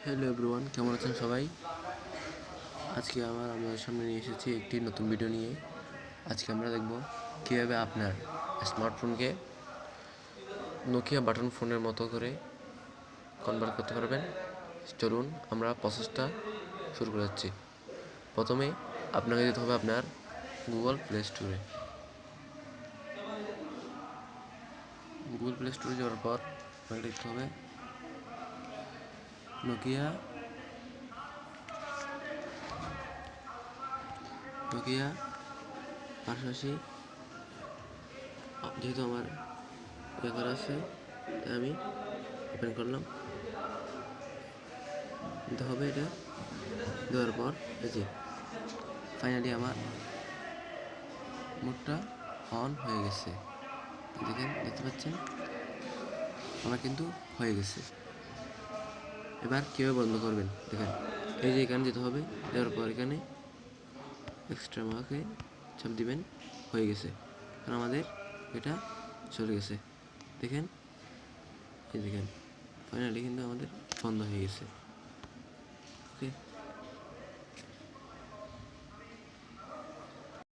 Hello everyone, কেমন আছেন সবাই? আজকে আপনাদের সামনে নিয়ে এসেছি একটি নতুন ভিডিও নিয়ে। আজকে আমরা দেখব কীভাবে আপনার স্মার্টফোনকে নোকিয়া বাটন ফোনের মতো করে কনভার্ট করতে পারবেন। চলুন আমরা প্রসেসটা শুরু করে যাচ্ছি। প্রথমে আপনাকে যেতে হবে আপনার গুগল প্লে স্টোরে। গুগল প্লে স্টোরে যাওয়ার পর আপনাকে লিখতে হবে নোকিয়া পাশাপাশি। যেহেতু আমার করা আছে তাই আমি ওপেন করলাম। দিতে হবে এটা, দেওয়ার পর এই যে ফাইনালি আমার মোডটা অন হয়ে গেছে। দেখতে পাচ্ছেন আমার কিন্তু হয়ে গেছে। এবার কীভাবে বন্ধ করবেন দেখেন, এই যে এখানে যেতে হবে, দেওয়ার পর এখানে এক্সট্রা মার্কে চাপ দিবেন, হয়ে গেছে। কারণ আমাদের এটা চলে গেছে। দেখেন, এই দেখেন ফাইনালি কিন্তু আমাদের বন্ধ হয়ে গেছে। ওকে।